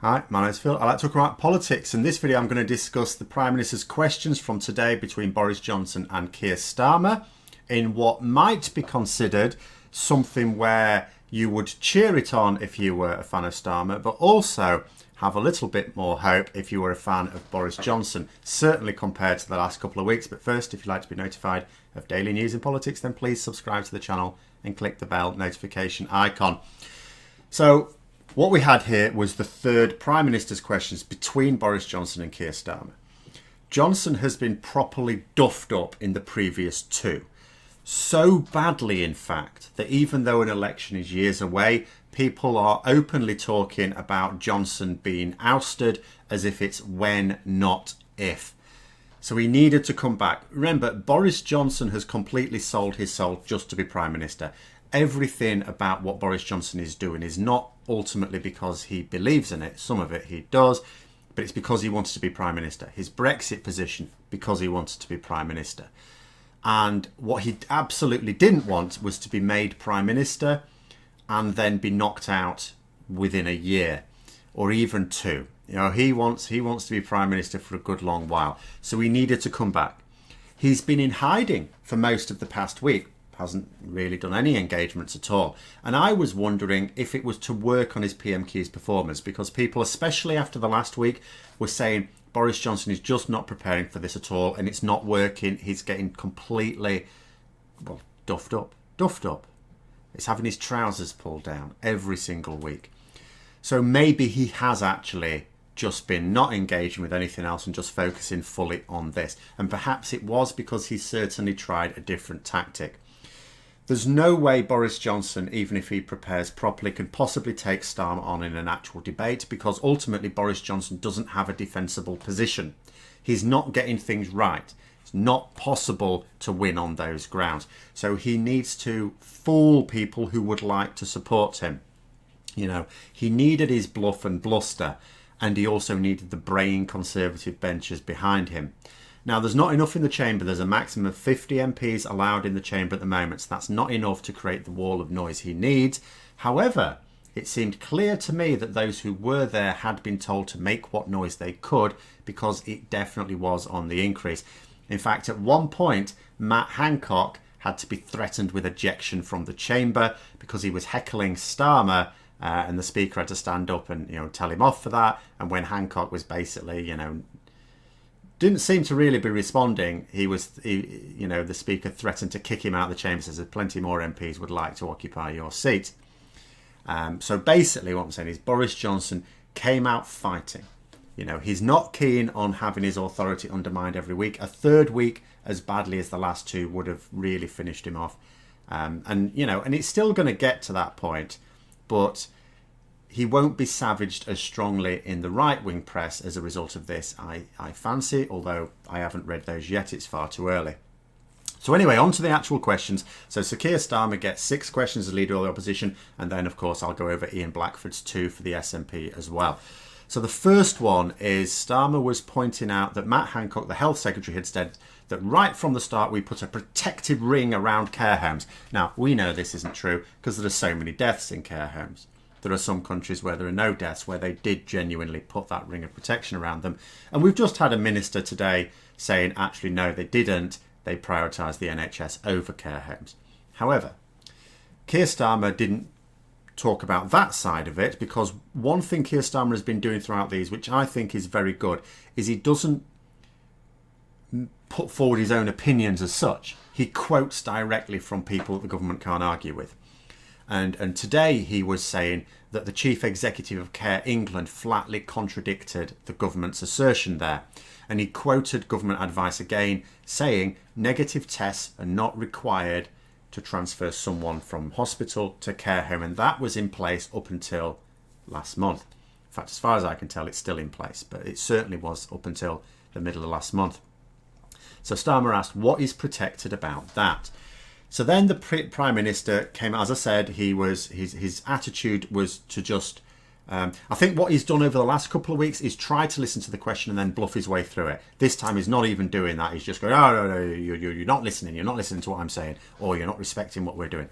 Hi, my name's Phil. I like to talk about politics. In this video, I'm going to discuss the Prime Minister's questions from today between Boris Johnson and Keir Starmer in what might be considered something where you would cheer it on if you were a fan of Starmer, but also have a little bit more hope if you were a fan of Boris Johnson, certainly compared to the last couple of weeks. But first, if you'd like to be notified of daily news in politics, then please subscribe to the channel and click the bell notification icon. So, what we had here was the third Prime Minister's questions between Boris Johnson and Keir Starmer. Johnson has been properly duffed up in the previous two. So badly, in fact, that even though an election is years away, people are openly talking about Johnson being ousted as if it's when, not if. So he needed to come back. Remember, Boris Johnson has completely sold his soul just to be Prime Minister. Everything about what Boris Johnson is doing is not ultimately because he believes in it. Some of it he does, but it's because he wants to be Prime Minister. His Brexit position, because he wants to be Prime Minister. And what he absolutely didn't want was to be made Prime Minister and then be knocked out within a year or even two. You know, he wants to be Prime Minister for a good long while. So he needed to come back. He's been in hiding for most of the past week. Hasn't really done any engagements at all. And I was wondering if it was to work on his PMQs performance, because people, especially after the last week, were saying Boris Johnson is just not preparing for this at all and it's not working. He's getting completely, well, duffed up. It's having his trousers pulled down every single week. So maybe he has actually just been not engaging with anything else and just focusing fully on this. And perhaps it was because he certainly tried a different tactic. There's no way Boris Johnson, even if he prepares properly, can possibly take Starmer on in an actual debate, because ultimately Boris Johnson doesn't have a defensible position. He's not getting things right. It's not possible to win on those grounds. So he needs to fool people who would like to support him. You know, he needed his bluff and bluster, and he also needed the braying Conservative benches behind him. Now, there's not enough in the chamber. There's a maximum of 50 MPs allowed in the chamber at the moment, so that's not enough to create the wall of noise he needs. However, it seemed clear to me that those who were there had been told to make what noise they could, because it definitely was on the increase. In fact, at one point, Matt Hancock had to be threatened with ejection from the chamber because he was heckling Starmer, and the Speaker had to stand up and, tell him off for that. And when Hancock was basically, didn't seem to really be responding, the Speaker threatened to kick him out of the chamber, says there's plenty more MPs would like to occupy your seat. So basically what I'm saying is Boris Johnson came out fighting. He's not keen on having his authority undermined every week. A third week as badly as the last two would have really finished him off. And it's still going to get to that point, but he won't be savaged as strongly in the right-wing press as a result of this, I fancy, although I haven't read those yet. It's far too early. So anyway, on to the actual questions. So Sir Keir Starmer gets 6 questions as Leader of the Opposition, and then, of course, I'll go over Ian Blackford's 2 for the SNP as well. So the first one is Starmer was pointing out that Matt Hancock, the Health Secretary, had said that right from the start we put a protective ring around care homes. Now, we know this isn't true because there are so many deaths in care homes. There are some countries where there are no deaths, where they did genuinely put that ring of protection around them. And we've just had a minister today saying, actually, no, they didn't. They prioritised the NHS over care homes. However, Keir Starmer didn't talk about that side of it, because one thing Keir Starmer has been doing throughout these, which I think is very good, is he doesn't put forward his own opinions as such. He quotes directly from people that the government can't argue with. And today he was saying that the Chief Executive of Care England flatly contradicted the government's assertion there. And he quoted government advice again, saying negative tests are not required to transfer someone from hospital to care home. And that was in place up until last month. In fact, as far as I can tell, it's still in place, but it certainly was up until the middle of last month. So Starmer asked, what is protected about that? So then the Prime Minister came, as I said, his attitude was to just, I think what he's done over the last couple of weeks is try to listen to the question and then bluff his way through it. This time he's not even doing that. He's just going, oh, no, you're not listening. You're not listening to what I'm saying, or you're not respecting what we're doing.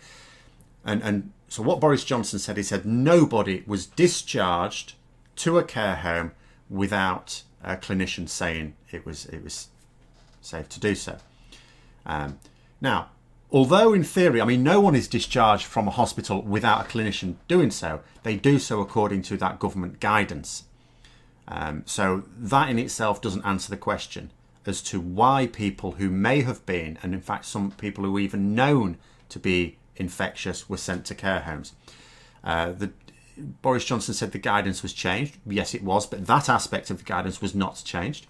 And so what Boris Johnson said, he said nobody was discharged to a care home without a clinician saying it was safe to do so. Now, although in theory, I mean, no one is discharged from a hospital without a clinician doing so, they do so according to that government guidance. So that in itself doesn't answer the question as to why people who may have been, and in fact some people who were even known to be infectious, were sent to care homes. Boris Johnson said the guidance was changed. Yes, it was, but that aspect of the guidance was not changed.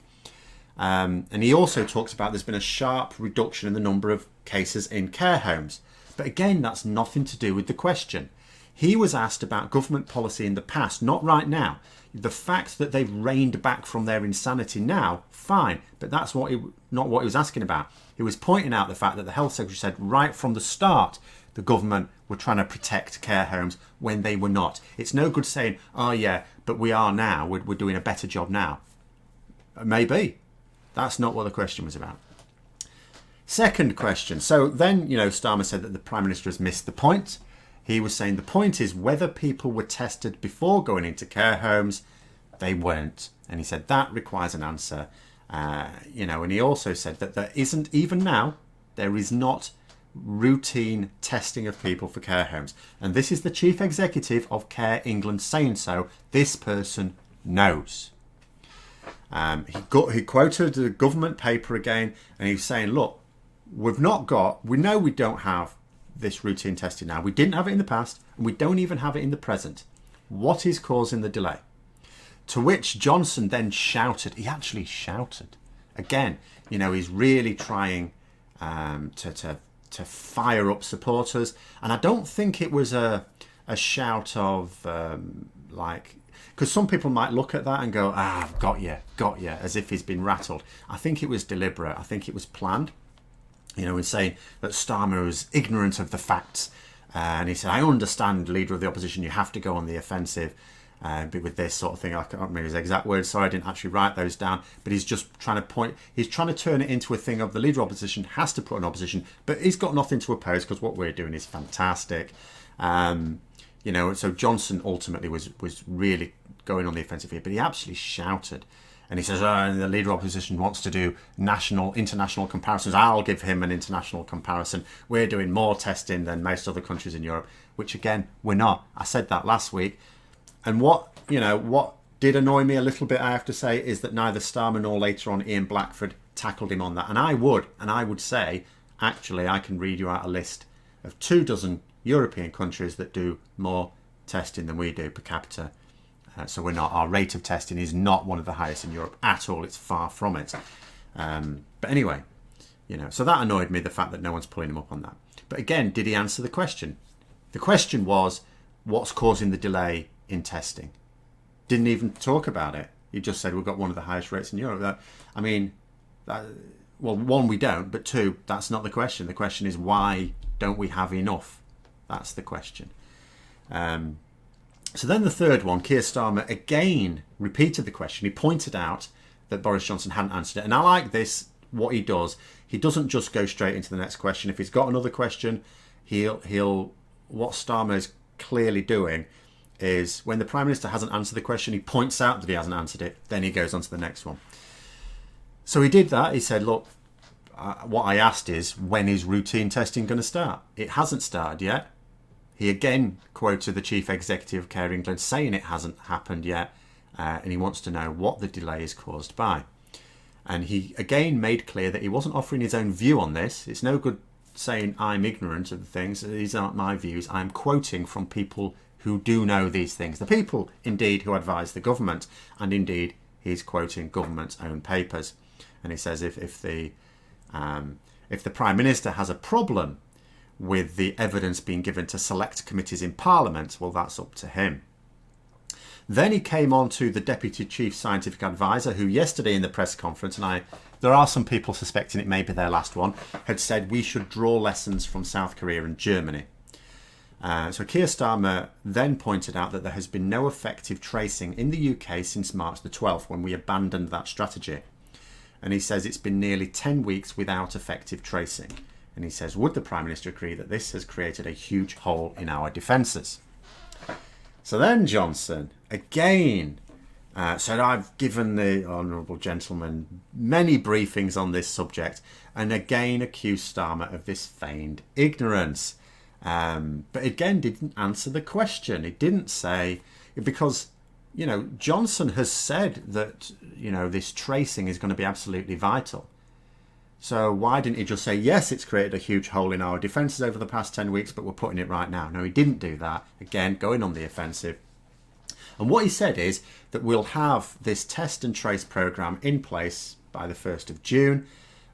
And he also talks about there's been a sharp reduction in the number of cases in care homes. But again, that's nothing to do with the question. He was asked about government policy in the past, not right now. The fact that they've reined back from their insanity now, fine, but that's not what he was asking about. He was pointing out the fact that the Health Secretary said right from the start the government were trying to protect care homes when they were not. It's no good saying, oh yeah, but we are now, we're doing a better job now. Maybe. That's not what the question was about. Second question. So then, Starmer said that the Prime Minister has missed the point. He was saying the point is whether people were tested before going into care homes. They weren't. And he said that requires an answer. And he also said that there isn't, even now, there is not routine testing of people for care homes. And this is the Chief Executive of Care England saying so. This person knows. He quoted the government paper again, and he's saying, look, we know we don't have this routine testing now. We didn't have it in the past, and we don't even have it in the present. What is causing the delay? To which Johnson then shouted. He actually shouted. Again, he's really trying to fire up supporters. And I don't think it was a shout of because some people might look at that and go, got you, as if he's been rattled. I think it was deliberate. I think it was planned. In saying that Starmer was ignorant of the facts. And he said, I understand, leader of the opposition, you have to go on the offensive with this sort of thing. I can't remember his exact words, sorry, I didn't actually write those down. But he's just trying to turn it into a thing of the leader of opposition has to put an opposition, but he's got nothing to oppose because what we're doing is fantastic. So Johnson ultimately was really going on the offensive here, but he absolutely shouted. And he says, the leader of opposition wants to do international comparisons. I'll give him an international comparison. We're doing more testing than most other countries in Europe, which again, we're not. I said that last week. And what did annoy me a little bit, I have to say, is that neither Starmer nor later on Ian Blackford tackled him on that. And I would say, actually, I can read you out a list of 24 European countries that do more testing than we do per capita. So we're not. Our rate of testing is not one of the highest in Europe at all. It's far from it. But anyway, so that annoyed me, the fact that no one's pulling him up on that. But again, did he answer the question? The question was, what's causing the delay in testing? Didn't even talk about it. He just said we've got one of the highest rates in Europe. One, we don't, but two, that's not the question. The question is, why don't we have enough? That's the question. So then the third one, Keir Starmer again repeated the question. He pointed out that Boris Johnson hadn't answered it. And I like this, what he does. He doesn't just go straight into the next question. If he's got another question, what Starmer is clearly doing is when the Prime Minister hasn't answered the question, he points out that he hasn't answered it. Then he goes on to the next one. So he did that. He said, look, what I asked is, when is routine testing going to start? It hasn't started yet. He again quoted the Chief Executive of Care England saying it hasn't happened yet, and he wants to know what the delay is caused by. And he again made clear that he wasn't offering his own view on this. It's no good saying I'm ignorant of the things. These aren't my views. I'm quoting from people who do know these things. The people, indeed, who advise the government. And indeed, he's quoting government's own papers. And he says if the Prime Minister has a problem with the evidence being given to select committees in Parliament, well, that's up to him. Then he came on to the Deputy Chief Scientific Advisor, who yesterday in the press conference, and there are some people suspecting it may be their last one, had said we should draw lessons from South Korea and Germany. So Keir Starmer then pointed out that there has been no effective tracing in the UK since March the 12th, when we abandoned that strategy. And he says it's been nearly 10 weeks without effective tracing. And he says, would the Prime Minister agree that this has created a huge hole in our defences? So then Johnson, again, So I've given the honourable gentleman many briefings on this subject, and again accused Starmer of this feigned ignorance. But again, didn't answer the question. It didn't say, because, Johnson has said that, this tracing is going to be absolutely vital. So why didn't he just say, yes, it's created a huge hole in our defences over the past 10 weeks, but we're putting it right now? No, he didn't do that. Again, going on the offensive. And what he said is that we'll have this test and trace programme in place by the 1st of June.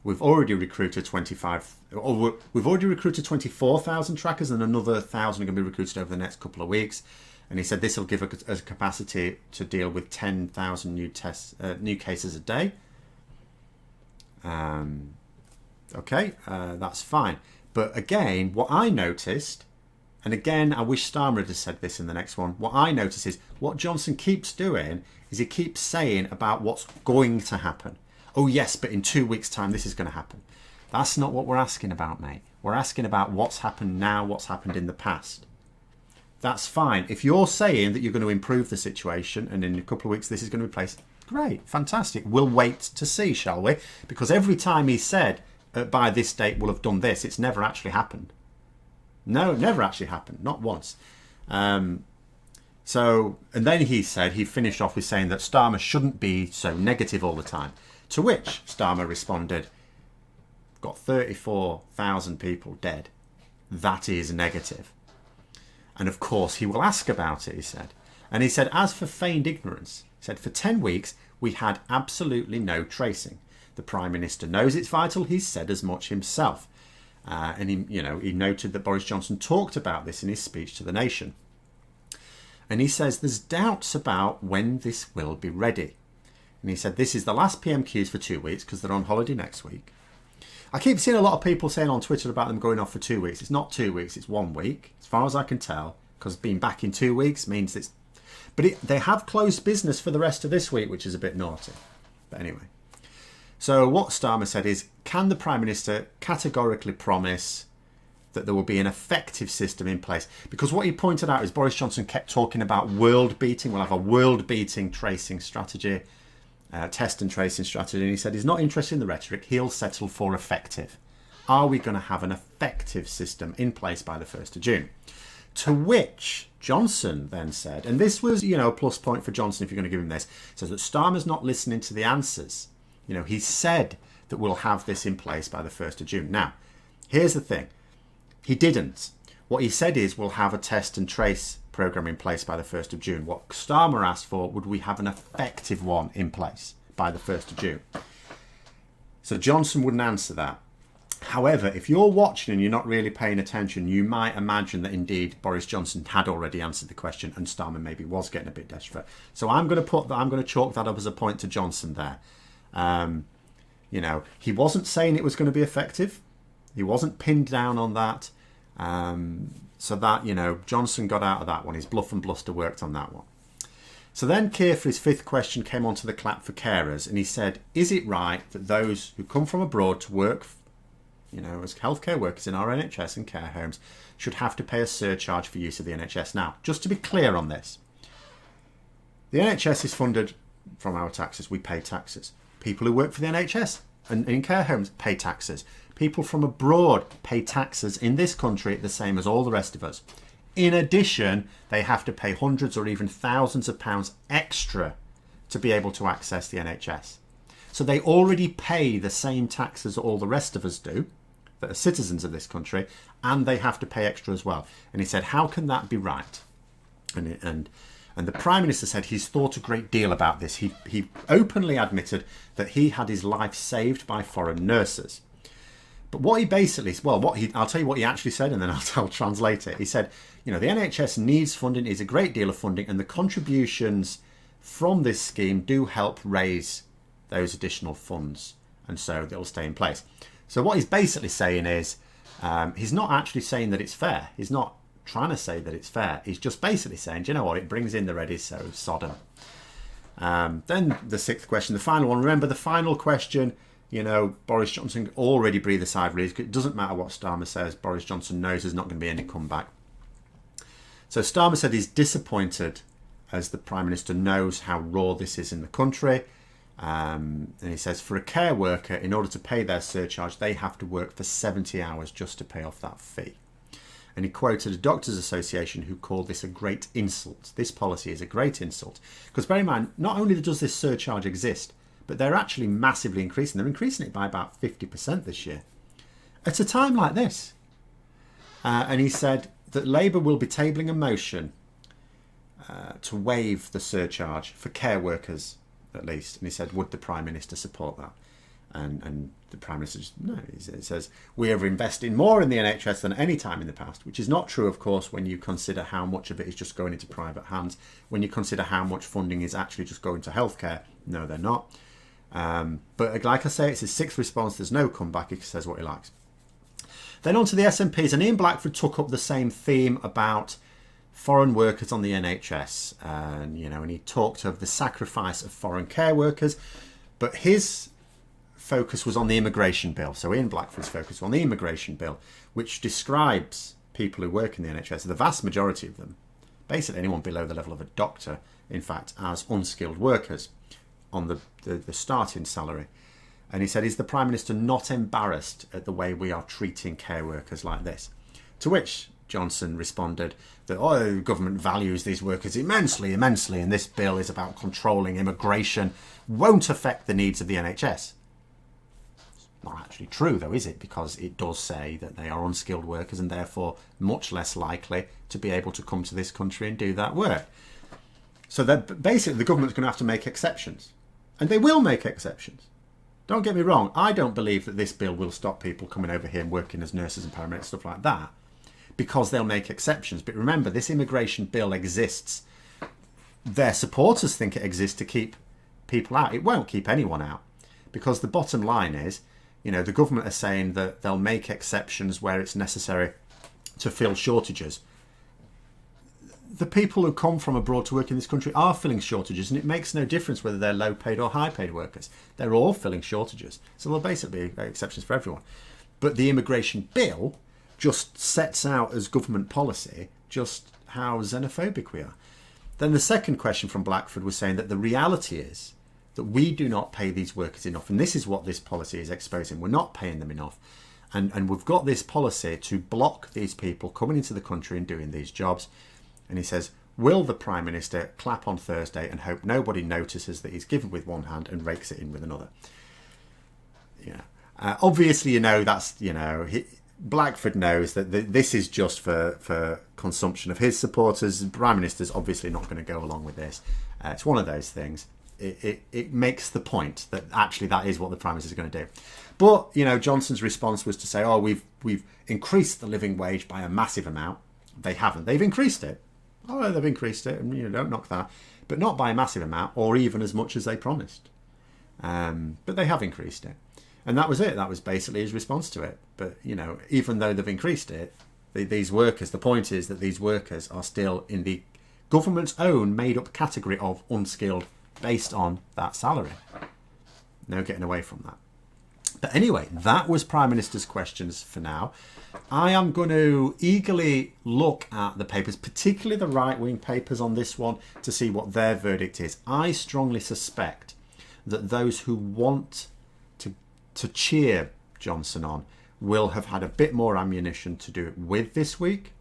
We've already recruited 24,000 trackers, and another 1,000 are going to be recruited over the next couple of weeks. And he said this will give us a capacity to deal with 10,000 new cases a day. That's fine. But again, what I noticed, and again, I wish Starmer had said this in the next one, what I notice is what Johnson keeps doing is he keeps saying about what's going to happen. Oh yes, but in 2 weeks' time this is going to happen. That's not what we're asking about, mate. We're asking about what's happened now, what's happened in the past. That's fine. If you're saying that you're going to improve the situation and in a couple of weeks this is going to be placed, great, fantastic. We'll wait to see, shall we? Because every time he said, by this date we'll have done this, it's never actually happened. No, it never actually happened. Not once. And then he finished off with saying that Starmer shouldn't be so negative all the time. To which Starmer responded, got 34,000 people dead. That is negative. And of course he will ask about it, he said. And he said, as for feigned ignorance, he said, for 10 weeks we had absolutely no tracing. The Prime Minister knows it's vital. He's said as much himself. And he noted that Boris Johnson talked about this in his speech to the nation. And he says there's doubts about when this will be ready. And he said this is the last PMQs for 2 weeks because they're on holiday next week. I keep seeing a lot of people saying on Twitter about them going off for 2 weeks. It's not 2 weeks, it's 1 week, as far as I can tell, because being back in 2 weeks means it's... But they have closed business for the rest of this week, which is a bit naughty. But anyway. So what Starmer said is, can the Prime Minister categorically promise that there will be an effective system in place? Because what he pointed out is Boris Johnson kept talking about world-beating. We'll have a world-beating tracing strategy, test and tracing strategy. And he said he's not interested in the rhetoric. He'll settle for effective. Are we going to have an effective system in place by the 1st of June? To which Johnson then said, and this was, a plus point for Johnson if you're going to give him this, says that Starmer's not listening to the answers. He said that we'll have this in place by the 1st of June. Now, here's the thing. He didn't. What he said is we'll have a test and trace programme in place by the 1st of June. What Starmer asked for, would we have an effective one in place by the 1st of June? So Johnson wouldn't answer that. However, if you're watching and you're not really paying attention, you might imagine that indeed Boris Johnson had already answered the question and Starmer maybe was getting a bit desperate. So I'm going to chalk that up as a point to Johnson there. He wasn't saying it was going to be effective. He wasn't pinned down on that. So that, Johnson got out of that one. His bluff and bluster worked on that one. So then Keir, for his 5th question, came onto the clap for carers. And he said, is it right that those who come from abroad to work, as healthcare workers in our NHS and care homes should have to pay a surcharge for use of the NHS? Now, just to be clear on this, the NHS is funded from our taxes. We pay taxes. People who work for the NHS and in care homes pay taxes. People from abroad pay taxes in this country the same as all the rest of us. In addition, they have to pay hundreds or even thousands of pounds extra to be able to access the NHS. So they already pay the same taxes all the rest of us do, that are citizens of this country, and they have to pay extra as well. And he said, how can that be right? And the Prime Minister said he's thought a great deal about this. He openly admitted that he had his life saved by foreign nurses. But what he basically, I'll tell you what he actually said and then I'll translate it. He said, the NHS needs funding, is a great deal of funding, and the contributions from this scheme do help raise those additional funds, and so they'll stay in place. So what he's basically saying is, he's not actually saying that it's fair. He's not trying to say that it's fair. He's just basically saying, do you know what, it brings in the readies, so Sodom. Then the 6th question, the final one. Remember, the final question, Boris Johnson already breathed a sigh of relief. It doesn't matter what Starmer says. Boris Johnson knows there's not going to be any comeback. So Starmer said he's disappointed as the Prime Minister knows how raw this is in the country. And he says, for a care worker, in order to pay their surcharge, they have to work for 70 hours just to pay off that fee. And he quoted a doctors' association who called this a great insult. This policy is a great insult. Because bear in mind, not only does this surcharge exist, but they're actually massively increasing. They're increasing it by about 50% this year. At a time like this. And he said that Labour will be tabling a motion to waive the surcharge for care workers, at least. And he said, would the Prime Minister support that? And the Prime Minister just, no. It says, we are investing more in the NHS than any time in the past, which is not true, of course, when you consider how much of it is just going into private hands. When you consider how much funding is actually just going to healthcare, no, they're not. But like I say, it's his sixth response. There's no comeback. He says what he likes. Then on to the SNPs, and Ian Blackford took up the same theme about foreign workers on the NHS, and he talked of the sacrifice of foreign care workers, but his focus was on the immigration bill. So Ian Blackford's focus was on the immigration bill, which describes people who work in the NHS, the vast majority of them, basically anyone below the level of a doctor, in fact, as unskilled workers on the starting salary. And he said, is the Prime Minister not embarrassed at the way we are treating care workers like this? To which Johnson responded that, the government values these workers immensely, and this bill is about controlling immigration, won't affect the needs of the NHS. It's not actually true, though, is it? Because it does say that they are unskilled workers and therefore much less likely to be able to come to this country and do that work. So that basically the government's going to have to make exceptions. And they will make exceptions. Don't get me wrong, I don't believe that this bill will stop people coming over here and working as nurses and paramedics, stuff like that, because they'll make exceptions. But remember, this immigration bill exists. Their supporters think it exists to keep people out. It won't keep anyone out, because the bottom line is, the government are saying that they'll make exceptions where it's necessary to fill shortages. The people who come from abroad to work in this country are filling shortages, and it makes no difference whether they're low-paid or high-paid workers. They're all filling shortages. So there'll basically be exceptions for everyone. But the immigration bill just sets out as government policy just how xenophobic we are. Then the second question from Blackford was saying that the reality is that we do not pay these workers enough. And this is what this policy is exposing. We're not paying them enough. And we've got this policy to block these people coming into the country and doing these jobs. And he says, will the Prime Minister clap on Thursday and hope nobody notices that he's given with one hand and rakes it in with another? Obviously, that's, Blackford knows that this is just for consumption of his supporters. The Prime Minister's obviously not going to go along with this. It's one of those things. It makes the point that actually that is what the Prime Minister is going to do. But, Johnson's response was to say, we've increased the living wage by a massive amount. They haven't. They've increased it. They've increased it, and don't knock that, but not by a massive amount, or even as much as they promised. But they have increased it, and that was it. That was basically his response to it. But even though they've increased it, these workers. The point is that these workers are still in the government's own made-up category of unskilled, based on that salary. No getting away from that. But anyway, that was Prime Minister's questions for now. I am going to eagerly look at the papers, particularly the right-wing papers on this one, to see what their verdict is. I strongly suspect that those who want to cheer Johnson on will have had a bit more ammunition to do it with this week.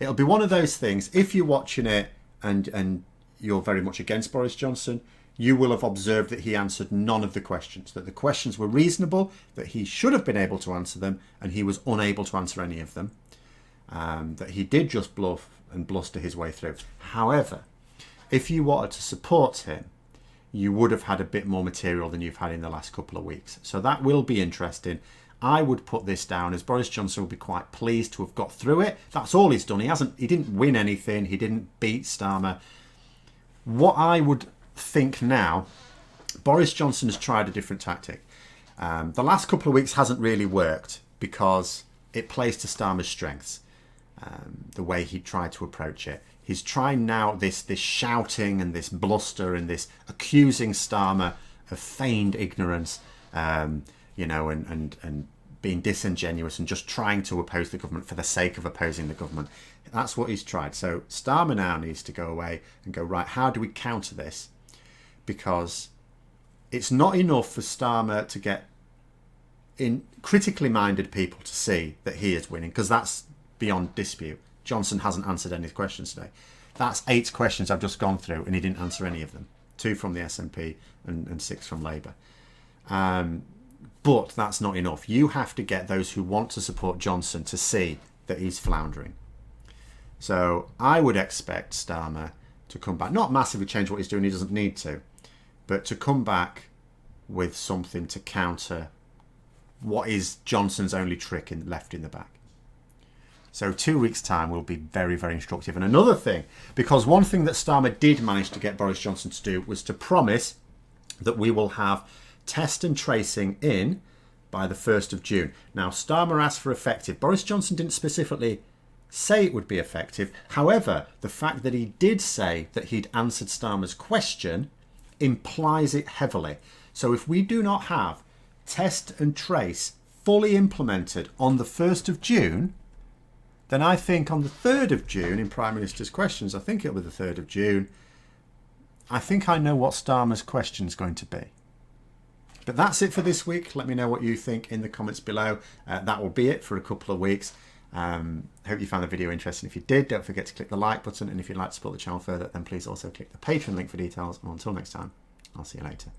It'll be one of those things, if you're watching it and you're very much against Boris Johnson, you will have observed that he answered none of the questions, that the questions were reasonable, that he should have been able to answer them, and he was unable to answer any of them, that he did just bluff and bluster his way through. However, if you wanted to support him, you would have had a bit more material than you've had in the last couple of weeks. So that will be interesting. I would put this down as Boris Johnson will be quite pleased to have got through it. That's all he's done. He didn't win anything. He didn't beat Starmer. What I would think now, Boris Johnson has tried a different tactic. The last couple of weeks hasn't really worked because it plays to Starmer's strengths, the way he tried to approach it. He's trying now this shouting and this bluster and this accusing Starmer of feigned ignorance, and being disingenuous and just trying to oppose the government for the sake of opposing the government. That's what he's tried. So Starmer now needs to go away and go, right, how do we counter this? Because it's not enough for Starmer to get in critically minded people to see that he is winning, because that's beyond dispute. Johnson hasn't answered any questions today. That's 8 questions I've just gone through and he didn't answer any of them. 2 from the SNP and 6 from Labour. But that's not enough. You have to get those who want to support Johnson to see that he's floundering. So I would expect Starmer to come back, not massively change what he's doing, he doesn't need to, but to come back with something to counter what is Johnson's only trick left in the bag. So 2 weeks' time will be very, very instructive. And another thing, because one thing that Starmer did manage to get Boris Johnson to do was to promise that we will have test and tracing in by the 1st of June. Now, Starmer asked for effective. Boris Johnson didn't specifically say it would be effective. However, the fact that he did say that he'd answered Starmer's question implies it heavily. So if we do not have test and trace fully implemented on the 1st of June, then I think on the 3rd of June, in Prime Minister's questions, I think it'll be the 3rd of June, I think I know what Starmer's question is going to be. But that's it for this week. Let me know what you think in the comments below. That will be it for a couple of weeks. Hope you found the video interesting. If you did, don't forget to click the like button. And if you'd like to support the channel further, then please also click the Patreon link for details. And until next time, I'll see you later.